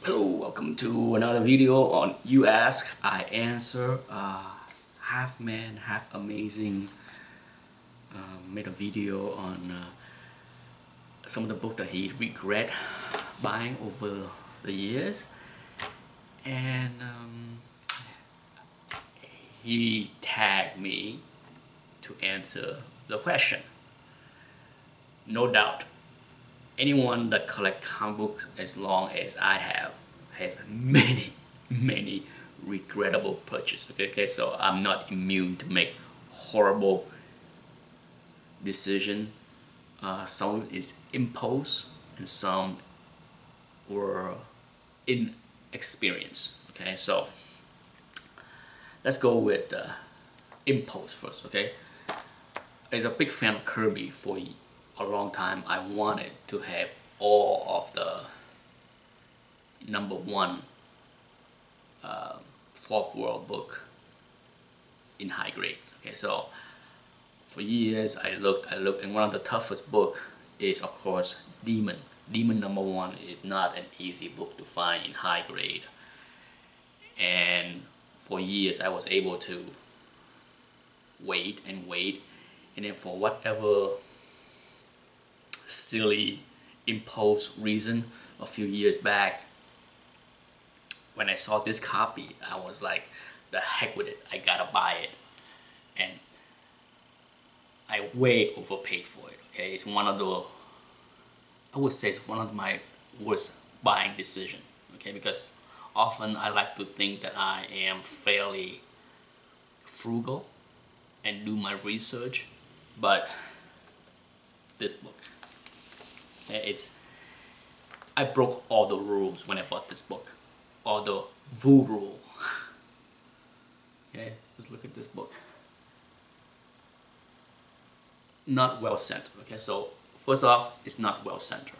Hello, welcome to another video on You Ask, I Answer. Half man, half amazing. Made a video on some of the books that he regret buying over the years, and he tagged me to answer the question. No doubt, anyone that collects comic books as long as I have many regrettable purchases. Okay, so I'm not immune to make horrible decision. Some of it is impulse and some were inexperience. Okay, so let's go with impulse first. Okay, as a big fan of Kirby for a long time, I wanted to have all of the #1 Fourth World book in high grades. Okay, so for years I looked, and one of the toughest book is of course Demon. Demon #1 is not an easy book to find in high grade, and for years I was able to wait, and then for whatever silly impulse reason a few years back, when I saw this copy, I was like, the heck with it, I gotta buy it. And I way overpaid for it. Okay, it's one of the, I would say it's one of my worst buying decision. Okay, because often I like to think that I am fairly frugal and do my research, but this book, I broke all the rules when I bought this book, all the VU rule. Okay, let's look at this book. Not well centered. Okay, so first off, it's not well centered,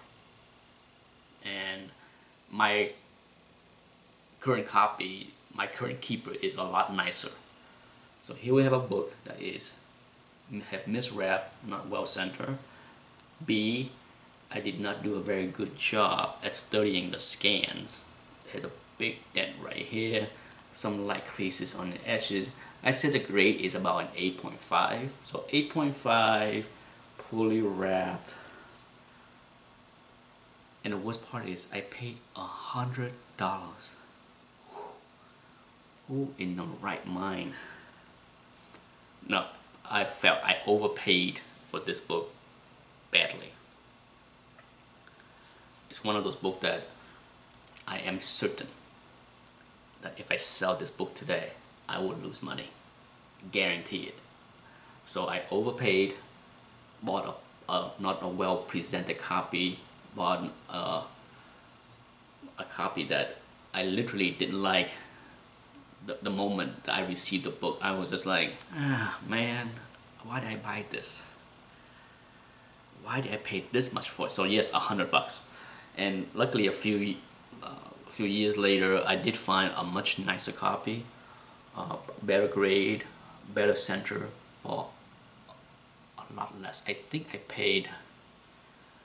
and my current copy, my current keeper is a lot nicer. So here we have a book that is misread, not well centered. B, I did not do a very good job at studying the scans. It had a big dent right here, some light creases on the edges. I said the grade is about an 8.5, so 8.5, poorly wrapped. And the worst part is I paid $100. Who in the right mind? No, I felt I overpaid for this book badly. It's one of those books that I am certain that if I sell this book today, I will lose money. Guarantee it. So I overpaid, bought a not a well presented copy, bought a copy that I literally didn't like. The moment that I received the book, I was just like, man, why did I buy this? Why did I pay this much for it? So yes, $100. And luckily a few years later, I did find a much nicer copy, better grade, better center, for a lot less. I think I paid,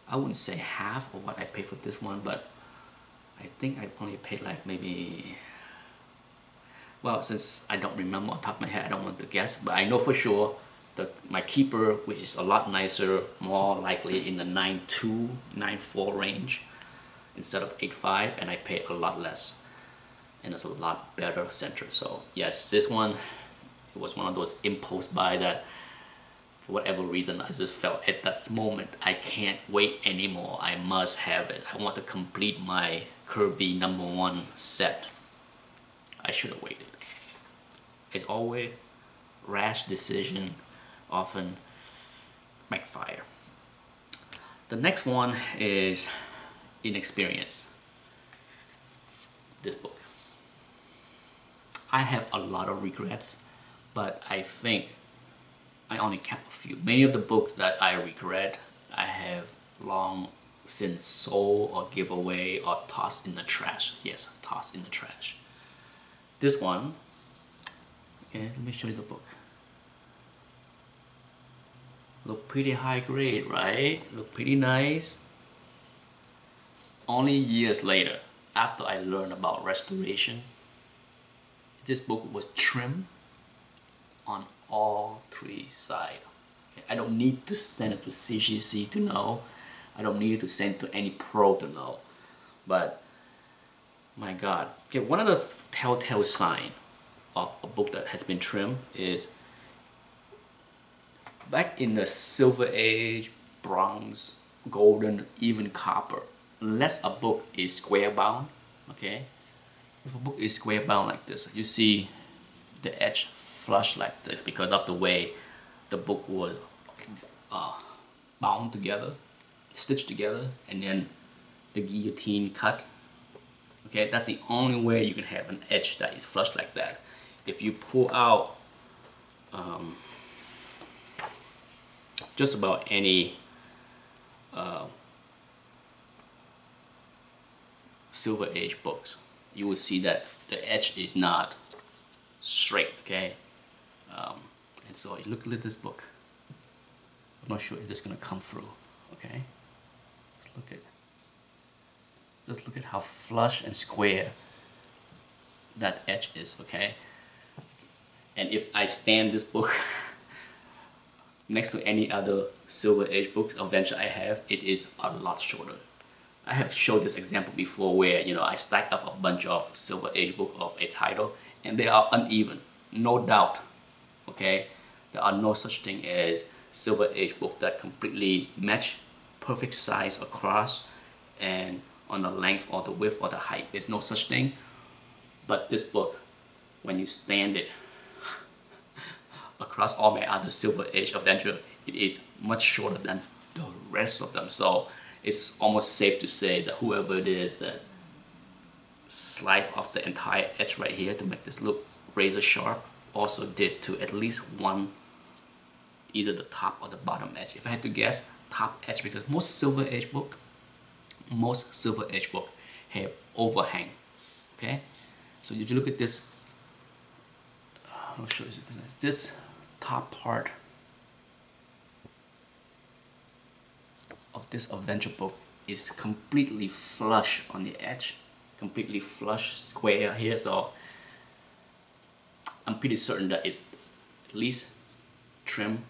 I wouldn't say half of what I paid for this one, but I think I only paid like maybe, well, since I don't remember on top of my head, I don't want to guess, but I know for sure that my keeper, which is a lot nicer, more likely in the 9.2, 9.4 range instead of 8.5, and I paid a lot less, and it's a lot better center. So yes, this one, it was one of those impulse buy that for whatever reason I just felt at that moment I can't wait anymore, I must have it. I want to complete my Kirby #1 set. I should have waited. As always, rash decision often backfire. The next one is inexperience. This book, I have a lot of regrets, but I think I only kept a few. Many of the books that I regret, I have long since sold or give away or tossed in the trash. Yes, tossed in the trash. This one, okay, let me show you the book. Look pretty high grade, right? Look pretty nice. Only years later, after I learned about restoration, this book was trimmed on all three sides. Okay? I don't need to send it to CGC to know. I don't need to send it to any pro to know. But my God, okay, one of the telltale signs of a book that has been trimmed is back in the Silver Age, Bronze, Golden, even Copper, unless a book is square bound, okay? If a book is square bound like this, you see the edge flush like this because of the way the book was bound together, stitched together, and then the guillotine cut. Okay, that's the only way you can have an edge that is flush like that. If you pull out just about any Silver Age books, you will see that the edge is not straight, okay? And so you look at this book. I'm not sure if this is gonna come through, okay? Just look at how flush and square that edge is, okay? And if I stand this book next to any other Silver Age books eventually I have, it is a lot shorter. I have showed this example before where, you know, I stack up a bunch of Silver Age book of a title and they are uneven, no doubt, okay? There are no such thing as Silver Age book that completely match, perfect size across and on the length or the width or the height. There's no such thing. But this book, when you stand it across all my other Silver Age adventure, it is much shorter than the rest of them. So it's almost safe to say that whoever it is that sliced off the entire edge right here to make this look razor sharp also did to at least one, either the top or the bottom edge. If I had to guess, top edge, because most Silver Age book have overhang, okay? So if you look at this, I'll show you this top part of this adventure book is completely flush on the edge, completely flush square here, so I'm pretty certain that it's at least trim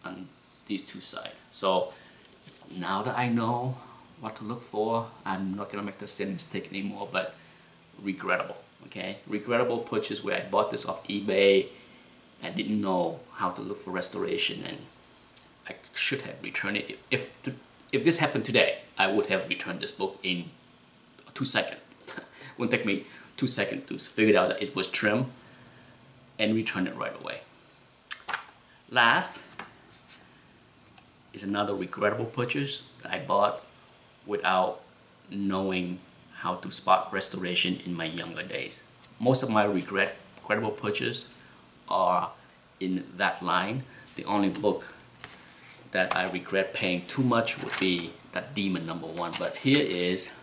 on these two sides. So now that I know what to look for, I'm not gonna make the same mistake anymore, but regrettable, okay? Regrettable purchase where I bought this off eBay and didn't know how to look for restoration, and I should have returned it. If this happened today, I would have returned this book in 2 seconds. Wouldn't take me 2 seconds to figure out that it was trim and return it right away. Last is another regrettable purchase that I bought without knowing how to spot restoration in my younger days. Most of my regrettable purchases are in that line. The only book that I regret paying too much would be that Demon #1. But here is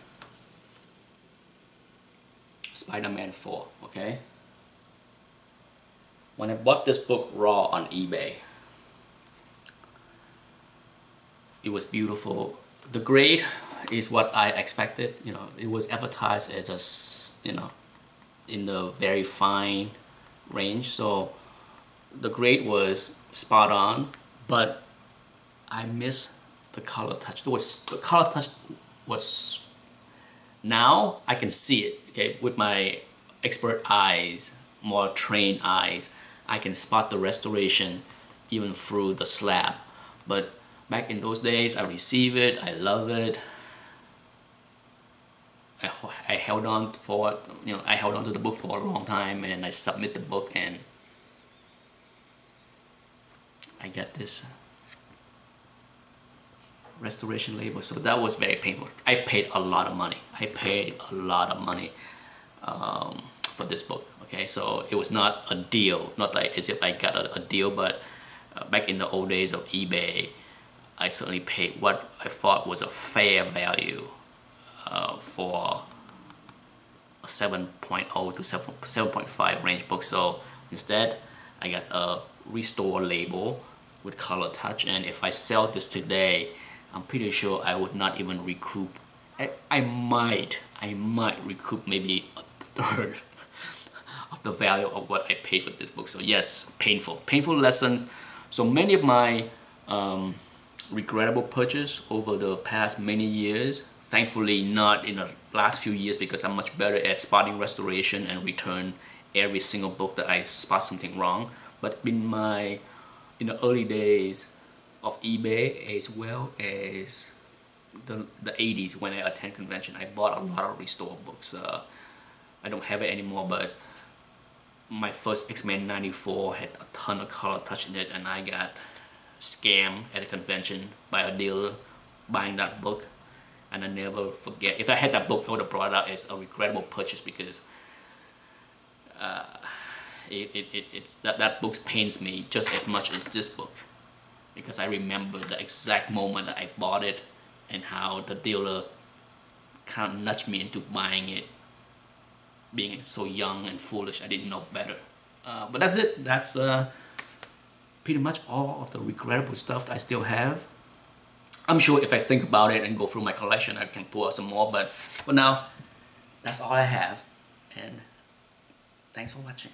Spider-Man 4, okay? When I bought this book raw on eBay, it was beautiful. The grade is what I expected. You know, it was advertised as a, you know, in the very fine range. So the grade was spot on, but I missed the color touch. The color touch was, now I can see it, okay, with my expert eyes, more trained eyes. I can spot the restoration even through the slab. But back in those days, I receive it, I love it. I held on for, you know, I held on to the book for a long time, and then I submit the book and I get this restoration label. So that was very painful. I paid a lot of money. I paid a lot of money for this book, okay? So it was not a deal, not like as if I got a deal, but back in the old days of eBay, I certainly paid what I thought was a fair value for a 7.0 to 7.5 range book. So instead, I got a restore label with color touch, and if I sell this today, I'm pretty sure I would not even recoup. I might I might recoup maybe a third of the value of what I paid for this book. So yes, painful lessons. So many of my regrettable purchase over the past many years, thankfully not in the last few years, because I'm much better at spotting restoration and return every single book that I spot something wrong. But in the early days of eBay, as well as the 80s, when I attend convention, I bought a lot of restored books. I don't have it anymore, but my first X-Men 94 had a ton of color touch in it, and I got scammed at a convention by a dealer buying that book. And I never forget. If I had that book, I would have brought it up as a regrettable purchase, because that book pains me just as much as this book, because I remember the exact moment that I bought it and how the dealer kind of nudged me into buying it, being so young and foolish. I didn't know better. But that's it. That's pretty much all of the regrettable stuff that I still have. I'm sure if I think about it and go through my collection, I can pull out some more, but for now, that's all I have. And thanks for watching.